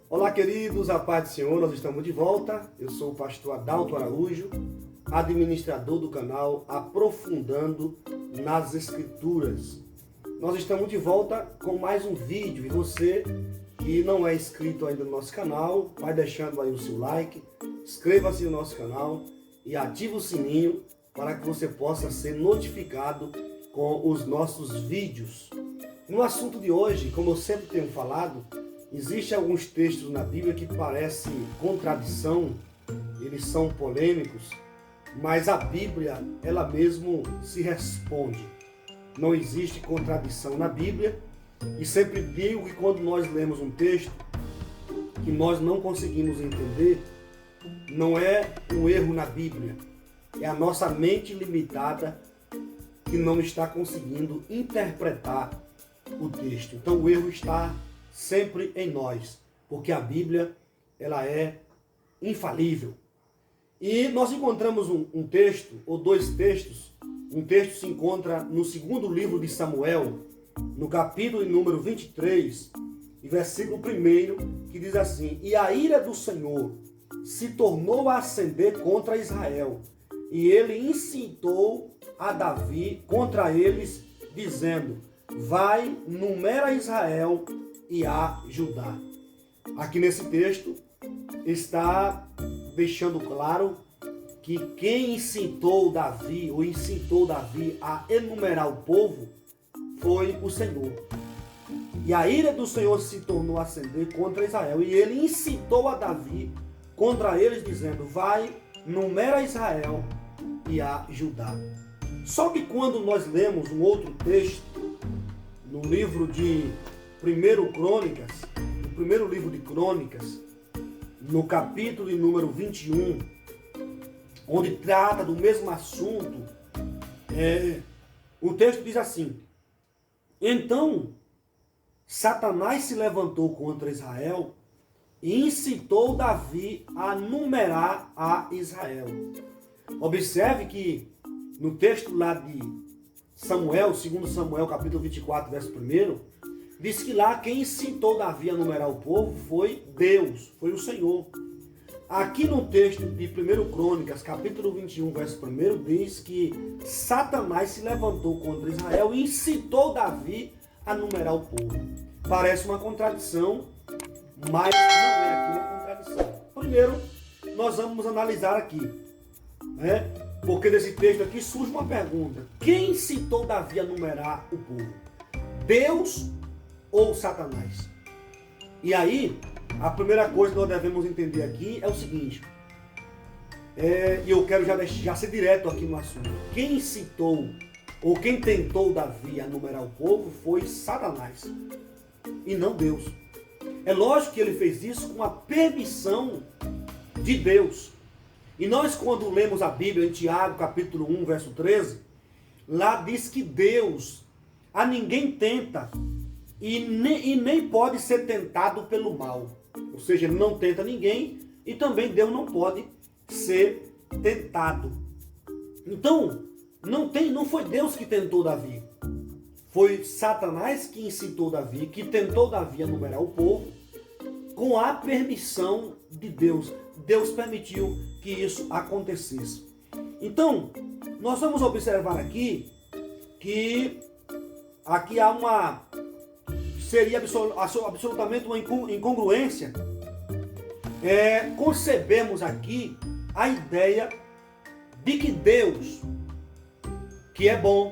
Olá, queridos, a paz do Senhor, nós estamos de volta. Eu sou o pastor Adalto Araújo, administrador do canal Aprofundando nas Escrituras. Nós estamos de volta com mais um vídeo e você que não é inscrito ainda no nosso canal, vai deixando aí o seu like, inscreva-se no nosso canal e ative o sininho para que você possa ser notificado com os nossos vídeos. No assunto de hoje, como eu sempre tenho falado, existem alguns textos na Bíblia que parecem contradição, eles são polêmicos, mas a Bíblia, ela mesmo se responde. Não existe contradição na Bíblia, e sempre digo que quando nós lemos um texto que nós não conseguimos entender, não é um erro na Bíblia, é a nossa mente limitada que não está conseguindo interpretar o texto. Então o erro está sempre em nós, porque a Bíblia, ela é infalível. E nós encontramos um texto, ou dois textos. Um texto se encontra no segundo livro de Samuel, no capítulo número 23, e versículo 1, que diz assim: E a ira do Senhor se tornou a acender contra Israel, e ele incitou a Davi contra eles, dizendo: Vai, numera Israel e a Judá. Aqui nesse texto está deixando claro que quem incitou Davi a enumerar o povo foi o Senhor. E a ira do Senhor se tornou a acender contra Israel, e ele incitou a Davi contra eles, dizendo: Vai, numera Israel e a Judá. Só que quando nós lemos um outro texto no livro de primeiro livro de Crônicas, no capítulo número 21, onde trata do mesmo assunto, o texto diz assim: Então Satanás se levantou contra Israel e incitou Davi a numerar a Israel. Observe que no texto lá de Samuel, 2 Samuel, capítulo 24, verso 1, diz que lá quem incitou Davi a numerar o povo foi Deus, foi o Senhor. Aqui no texto de 1 Crônicas, capítulo 21, verso 1, diz que Satanás se levantou contra Israel e incitou Davi a numerar o povo. Parece uma contradição, mas não é aqui uma contradição. Primeiro, nós vamos analisar aqui, porque nesse texto aqui surge uma pergunta: quem incitou Davi a numerar o povo? Deus ou Satanás? E aí, a primeira coisa que nós devemos entender aqui é o seguinte, e eu quero já ser direto aqui no assunto. Quem incitou ou quem tentou Davi a numerar o povo foi Satanás e não Deus. É lógico que ele fez isso com a permissão de Deus. E nós, quando lemos a Bíblia em Tiago, capítulo 1, verso 13, lá diz que Deus a ninguém tenta e nem pode ser tentado pelo mal. Ou seja, ele não tenta ninguém e também Deus não pode ser tentado. Então, não foi Deus que tentou Davi. Foi Satanás que incitou Davi, que tentou Davi a numerar o povo com a permissão de Deus. Deus permitiu que isso acontecesse. Então, nós vamos observar aqui que aqui seria absolutamente uma incongruência concebemos aqui a ideia de que Deus, que é bom,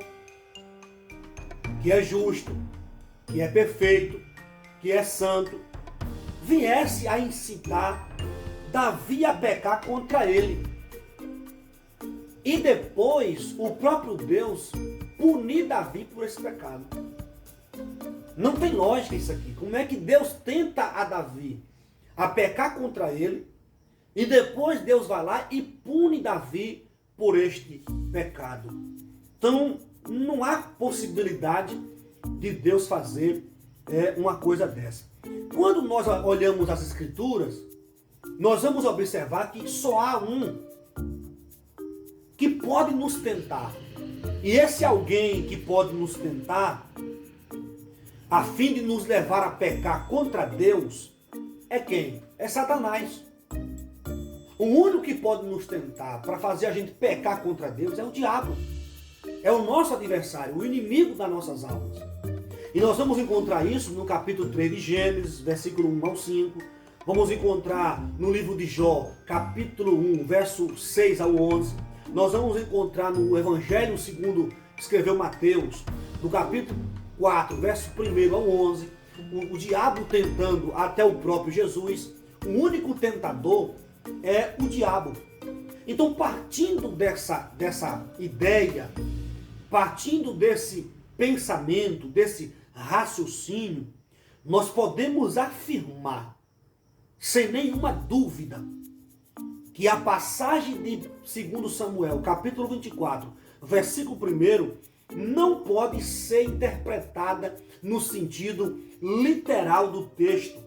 que é justo, que é perfeito, que é santo, viesse a incitar Davi a pecar contra ele. E depois o próprio Deus punir Davi por esse pecado. Não tem lógica isso aqui. Como é que Deus tenta a Davi a pecar contra ele e depois Deus vai lá e pune Davi por este pecado? Então, não há possibilidade de Deus fazer uma coisa dessa. Quando nós olhamos as Escrituras, nós vamos observar que só há um que pode nos tentar. E esse alguém que pode nos tentar a fim de nos levar a pecar contra Deus, é quem? É Satanás. O único que pode nos tentar para fazer a gente pecar contra Deus é o diabo. É o nosso adversário, o inimigo das nossas almas. E nós vamos encontrar isso no capítulo 3 de Gênesis, versículo 1 ao 5. Vamos encontrar no livro de Jó, capítulo 1, verso 6 ao 11. Nós vamos encontrar no Evangelho segundo escreveu Mateus, do capítulo 4, verso 1 ao 11. O diabo tentando até o próprio Jesus. O único tentador é o diabo. Então, partindo dessa ideia, partindo desse pensamento, desse raciocínio, nós podemos afirmar, sem nenhuma dúvida, que a passagem de 2 Samuel, capítulo 24, versículo 1, não pode ser interpretada no sentido literal do texto,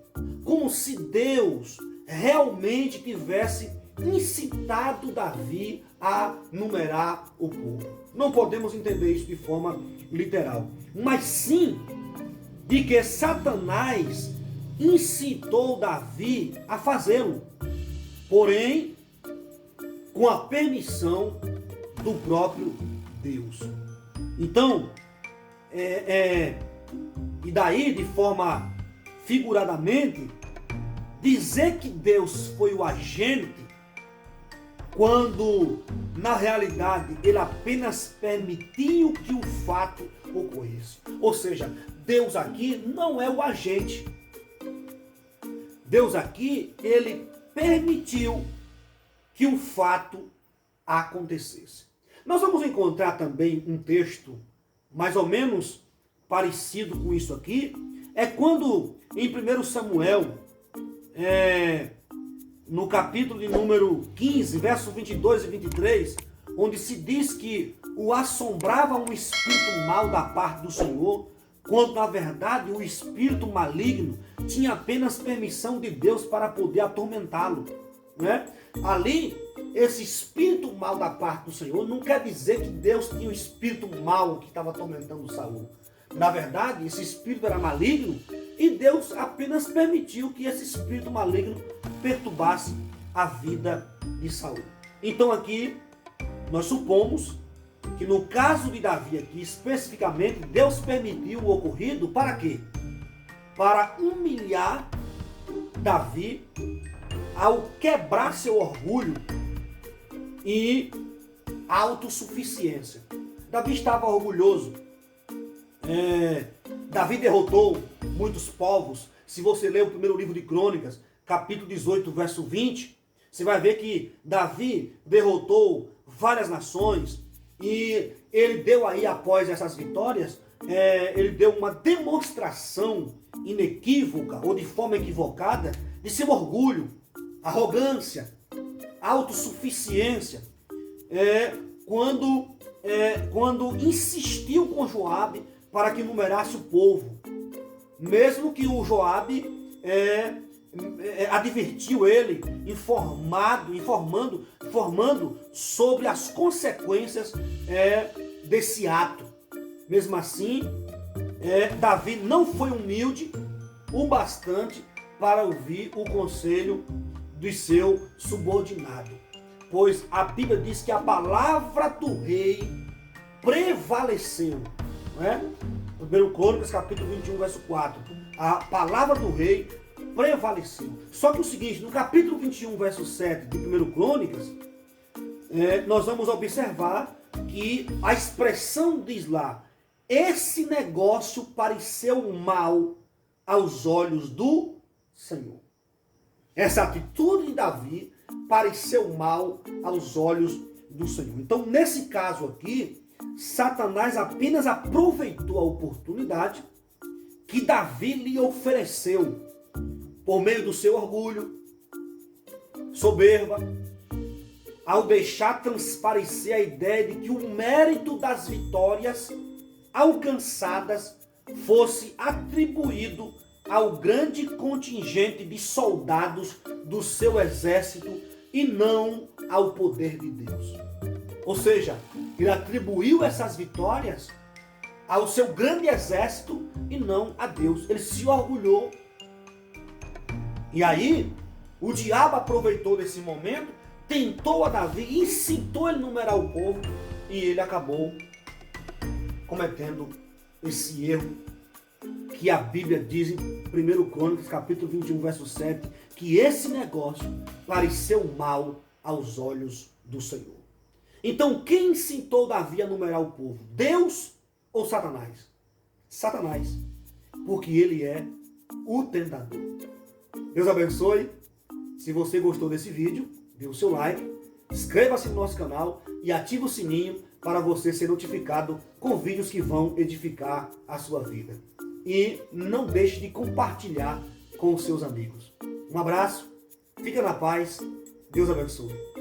como se Deus realmente tivesse incitado Davi a numerar o povo. Não podemos entender isso de forma literal, mas sim de que Satanás incitou Davi a fazê-lo, porém com a permissão do próprio Deus. Então, e daí, de forma figuradamente, dizer que Deus foi o agente, quando na realidade ele apenas permitiu que o fato ocorresse. Ou seja, Deus aqui não é o agente. Deus aqui, ele permitiu que o fato acontecesse. Nós vamos encontrar também um texto mais ou menos parecido com isso aqui. É quando em 1 Samuel, no capítulo de número 15, versos 22 e 23, onde se diz que o assombrava um espírito mau da parte do Senhor, quando na verdade o espírito maligno tinha apenas permissão de Deus para poder atormentá-lo, né? Ali, esse espírito mau da parte do Senhor não quer dizer que Deus tinha um espírito mau que estava atormentando Saul. Na verdade, esse espírito era maligno e Deus apenas permitiu que esse espírito maligno perturbasse a vida de Saul. Então aqui, nós supomos que no caso de Davi aqui, especificamente, Deus permitiu o ocorrido para quê? Para humilhar Davi ao quebrar seu orgulho e autossuficiência. Davi estava orgulhoso. Davi derrotou muitos povos. Se você ler o primeiro livro de Crônicas, capítulo 18, verso 20, você vai ver que Davi derrotou várias nações e ele deu aí, após essas vitórias, ele deu uma demonstração inequívoca ou de forma equivocada de seu orgulho, arrogância, autossuficiência, quando insistiu com Joabe para que numerasse o povo, mesmo que o Joabe advertiu ele, informando sobre as consequências desse ato. Mesmo assim, Davi não foi humilde o bastante para ouvir o conselho do seu subordinado, pois a Bíblia diz que a palavra do rei prevaleceu, não é? 1 Crônicas, capítulo 21, verso 4. A palavra do rei prevaleceu. Só que o seguinte, no capítulo 21, verso 7 de 1 Crônicas, nós vamos observar que a expressão diz lá: esse negócio pareceu mal aos olhos do Senhor. Essa atitude de Davi pareceu mal aos olhos do Senhor. Então, nesse caso aqui, Satanás apenas aproveitou a oportunidade que Davi lhe ofereceu por meio do seu orgulho, soberba, ao deixar transparecer a ideia de que o mérito das vitórias alcançadas fosse atribuído ao grande contingente de soldados do seu exército e não ao poder de Deus. Ou seja, ele atribuiu essas vitórias ao seu grande exército e não a Deus. Ele se orgulhou. E aí, o diabo aproveitou desse momento, tentou a Davi, incitou ele a numerar o povo, e ele acabou cometendo esse erro que a Bíblia diz em 1 Crônicas, capítulo 21, verso 7, que esse negócio pareceu mal aos olhos do Senhor. Então, quem incitou Davi a numerar o povo? Deus ou Satanás? Satanás, porque ele é o tentador. Deus abençoe. Se você gostou desse vídeo, dê o seu like, inscreva-se no nosso canal e ative o sininho para você ser notificado com vídeos que vão edificar a sua vida. E não deixe de compartilhar com os seus amigos. Um abraço, fica na paz, Deus abençoe.